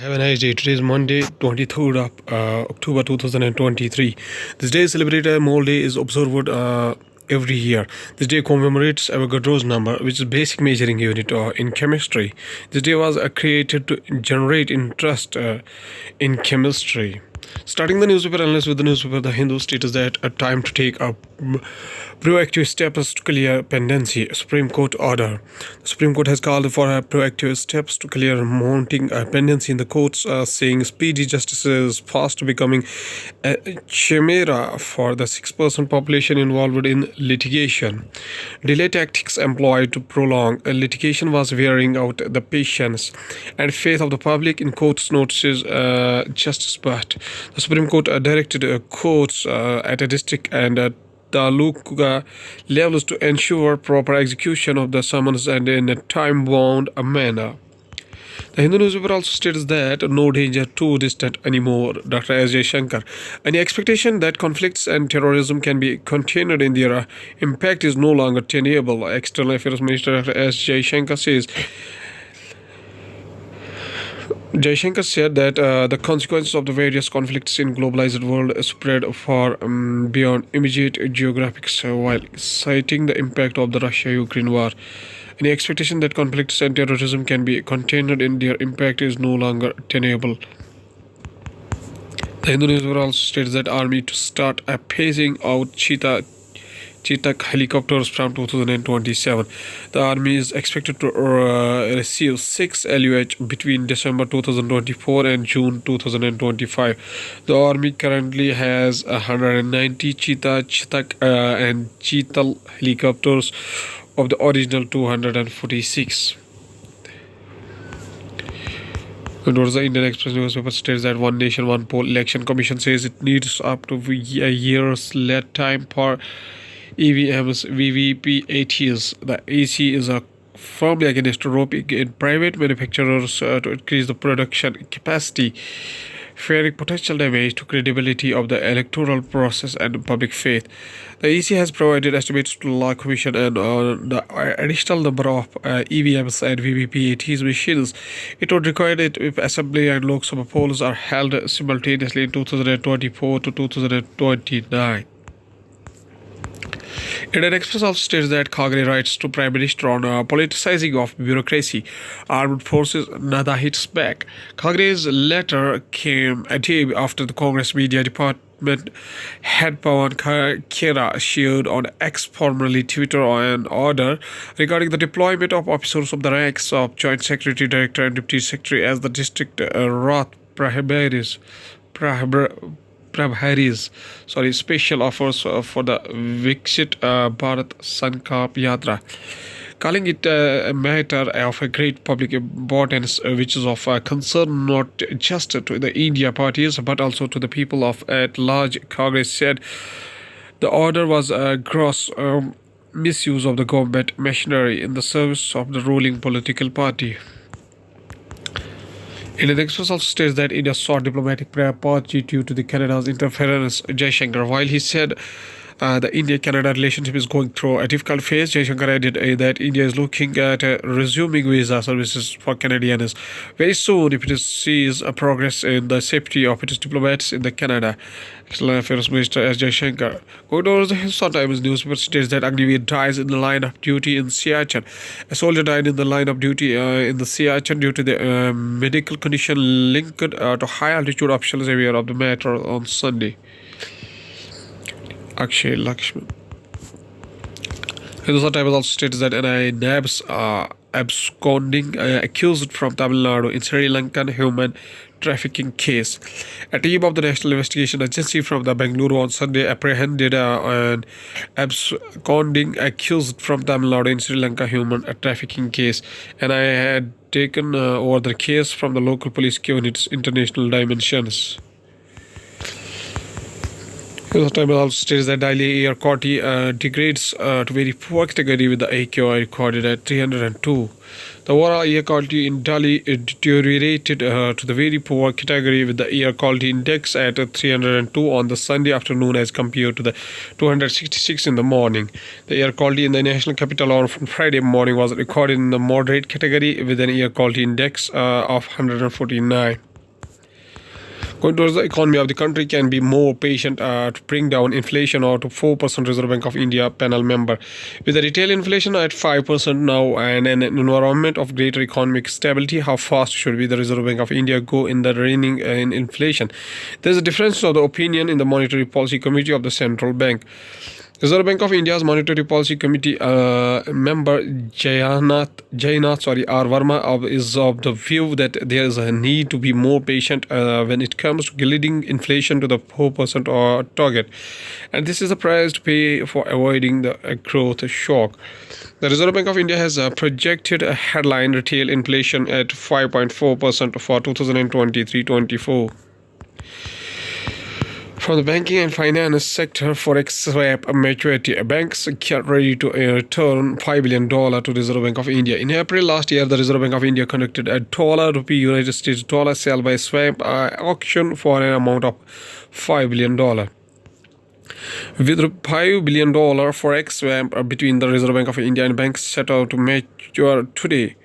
Have a nice day. Today is Monday, 23rd of October 2023. This day is celebrated. Mole Day is observed every year. This day commemorates Avogadro's number, which is basic measuring unit in chemistry. This day was created to generate interest in chemistry. Starting the newspaper analyst with the newspaper The Hindu states that a time to take a proactive steps to clear pendency. Supreme Court order. The Supreme Court has called for proactive steps to clear mounting pendency in the courts, saying speedy justice is fast becoming a chimera for the 6% population involved in litigation. Delay tactics employed to prolong litigation was wearing out the patience and faith of the public in courts notices justice, but the Supreme Court directed courts at a district and taluka levels to ensure proper execution of the summons and in a time-bound manner. The Hindu newspaper also states that no danger too distant anymore. Dr. S. Jaishankar. Any expectation that conflicts and terrorism can be contained in their impact is no longer tenable. External Affairs Minister Dr. S. Jaishankar says. Jaishankar said that the consequences of the various conflicts in globalized world spread far beyond immediate geographics, while citing the impact of the Russia-Ukraine war. Any expectation that conflicts and terrorism can be contained in their impact is no longer tenable. The Hindu newspaper also states that army to start phasing out Chetak helicopters from 2027. The army is expected to receive 6 LUH between December 2024 and June 2025. The army currently has 190 Chetak and Chetal helicopters of the original 246. And also, the Indian Express newspaper states that One Nation, One Poll Election Commission says it needs up to a year's lead time for EVMs, VVPATs. The EC is firmly against roping in private manufacturers to increase the production capacity, fearing potential damage to credibility of the electoral process and public faith. The EC has provided estimates to the Law Commission and the additional number of EVMs and VVPATs machines it would require it if Assembly and Lok Sabha polls are held simultaneously in 2024 to 2029. Indian Express also states that Kagre writes to Prime Minister on politicizing of bureaucracy. Armed forces nada hits back. Kagre's letter came a day after the Congress media department head Pawan Khera shared on X, formerly Twitter, an order regarding the deployment of officers of the ranks of Joint Secretary, Director, and Deputy Secretary as the district Rath special offers for the Viksit Bharat Sankalp Yatra, calling it a matter of a great public importance, which is of concern not just to the India parties but also to the people of at large. Congress said the order was a gross misuse of the government machinery in the service of the ruling political party. Indian Express also states that India sought diplomatic apology due to the Canada's interference. Jaishankar, while he said the India-Canada relationship is going through a difficult phase, Jaishankar added that India is looking at resuming visa services for Canadians very soon if it sees a progress in the safety of its diplomats in the Canada. External Affairs Minister S. Jaishankar. Going over the Hindustan Times newspaper states that Agniveer dies in the line of duty in Siachen. A soldier died in the line of duty in the Siachen due to the medical condition linked to high altitude. Officials aware of the matter on Sunday. Akshay Lakshman. Hindustan Times also states that NIA nabs absconding accused from Tamil Nadu in Sri Lankan human trafficking case. A team of the National Investigation Agency from the Bengaluru on Sunday apprehended an absconding accused from Tamil Nadu in Sri Lanka human trafficking case. NIA had taken over the case from the local police given its international dimensions. The time also states that Delhi air quality degrades to very poor category with the AQI recorded at 302. The overall air quality in Delhi deteriorated to the very poor category with the air quality index at 302 on the Sunday afternoon as compared to the 266 in the morning. The air quality in the national capital on Friday morning was recorded in the moderate category with an air quality index of 149. Going towards the economy of the country, can be more patient to bring down inflation or to 4% Reserve Bank of India panel member. With the retail inflation at 5% now and an environment of greater economic stability, how fast should be the Reserve Bank of India go in the reining in inflation? There is a difference of the opinion in the Monetary Policy Committee of the Central Bank. Reserve Bank of India's Monetary Policy Committee member Jainath R. Verma is of the view that there is a need to be more patient when it comes to leading inflation to the 4% or target, and this is the price to pay for avoiding the growth shock. The Reserve Bank of India has projected a headline retail inflation at 5.4% for 2023-24. From the banking and finance sector, forex swap maturity, banks get ready to return $5 billion to Reserve Bank of India. In April last year, the Reserve Bank of India conducted a dollar-rupee United States dollar sell by swap auction for an amount of $5 billion. With $5 billion forex swap between the Reserve Bank of India and banks set out to mature today,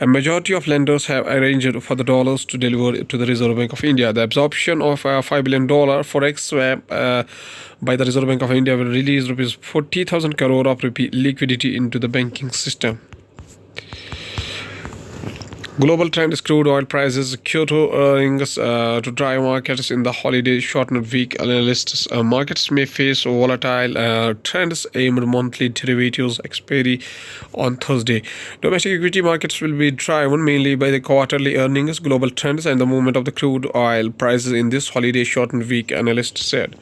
a majority of lenders have arranged for the dollars to deliver to the Reserve Bank of India. The absorption of $5 billion forex swap by the Reserve Bank of India will release rupees 40,000 crore of rupee liquidity into the banking system. Global trend is crude oil prices. Kyoto earnings to drive markets in the holiday shortened week. Analysts markets may face volatile trends amid monthly derivatives expiry on Thursday. Domestic equity markets will be driven mainly by the quarterly earnings, global trends, and the movement of the crude oil prices in this holiday shortened week, analysts said.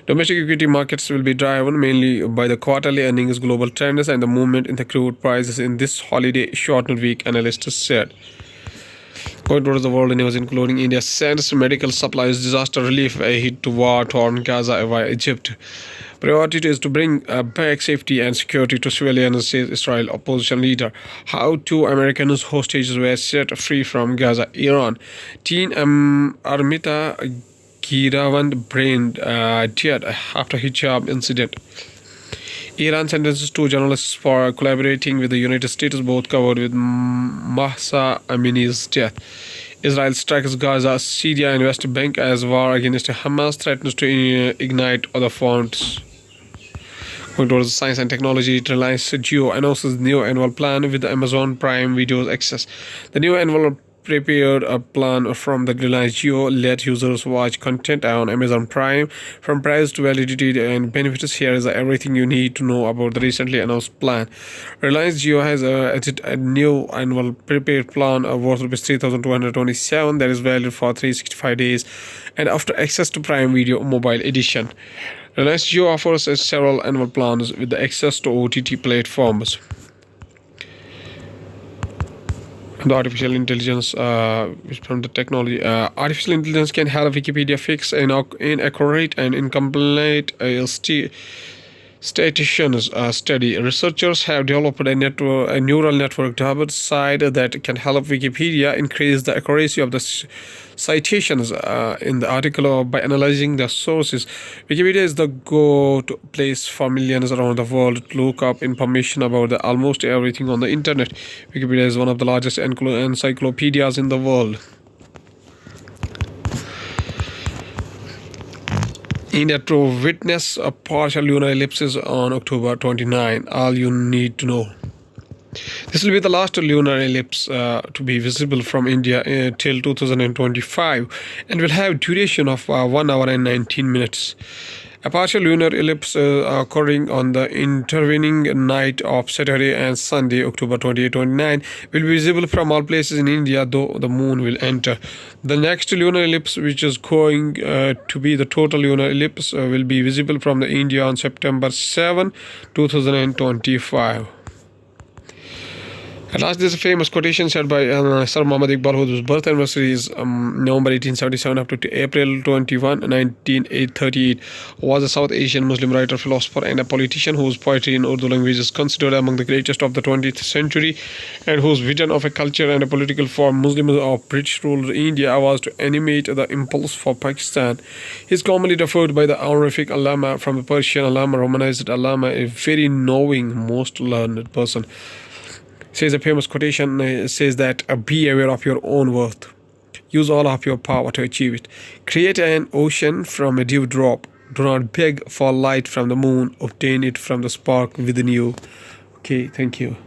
Domestic equity markets will be driven mainly by the quarterly earnings, global trends, and the movement in the crude prices in this holiday shortened week, analysts said. Going towards the world news, including India sends medical supplies, disaster relief aid to war-torn Gaza via Egypt. Priority is to bring back safety and security to civilians, says Israel opposition leader. How 2 American hostages were set free from Gaza, Iran. Teen Armita Giravand brain dead after hijab incident. Iran sentences 2 journalists for collaborating with the United States, both covered with Mahsa Amini's death. Israel strikes Gaza, Syria, and West Bank as war against Hamas threatens to ignite other fronts. Going towards science and technology, Reliance Jio announces new annual plan with the Amazon Prime Video access. The new annual prepared a plan from the Reliance Jio let users watch content on Amazon Prime. From price to validity and benefits, here is everything you need to know about the recently announced plan. Reliance Jio has added a new annual prepaid plan worth ₹3,227 that is valid for 365 days and after access to Prime Video Mobile Edition. Reliance Jio offers several annual plans with the access to OTT platforms. The artificial intelligence from the technology. Artificial intelligence can help Wikipedia fix inaccurate and incomplete statisticians study. Researchers have developed a neural network side that can help Wikipedia increase the accuracy of the citations in the article by analyzing the sources. Wikipedia is the go-to place for millions around the world to look up information about almost everything on the internet. Wikipedia is one of the largest encyclopedias in the world. India to witness a partial lunar eclipse on October 29. All you need to know. This will be the last lunar eclipse to be visible from India till 2025 and will have duration of 1 hour and 19 minutes. A partial lunar eclipse occurring on the intervening night of Saturday and Sunday, October 28-29, will be visible from all places in India, though the moon will enter. The next lunar eclipse, which is going to be the total lunar eclipse, will be visible from the India on September 7, 2025. At last, there's a famous quotation said by Sir Muhammad Iqbal, whose birth anniversary is November 1877 up to April 21, 1938, was a South Asian Muslim writer, philosopher, and a politician whose poetry in Urdu language is considered among the greatest of the 20th century, and whose vision of a culture and a political form Muslims of British ruled India was to animate the impulse for Pakistan. He is commonly referred by the honorific Allama from the Persian Allama, romanized Allama, a very knowing, most learned person. Says a famous quotation says that be aware of your own worth. Use all of your power to achieve it. Create an ocean from a dewdrop. Do not beg for light from the moon. Obtain it from the spark within you. Okay, thank you.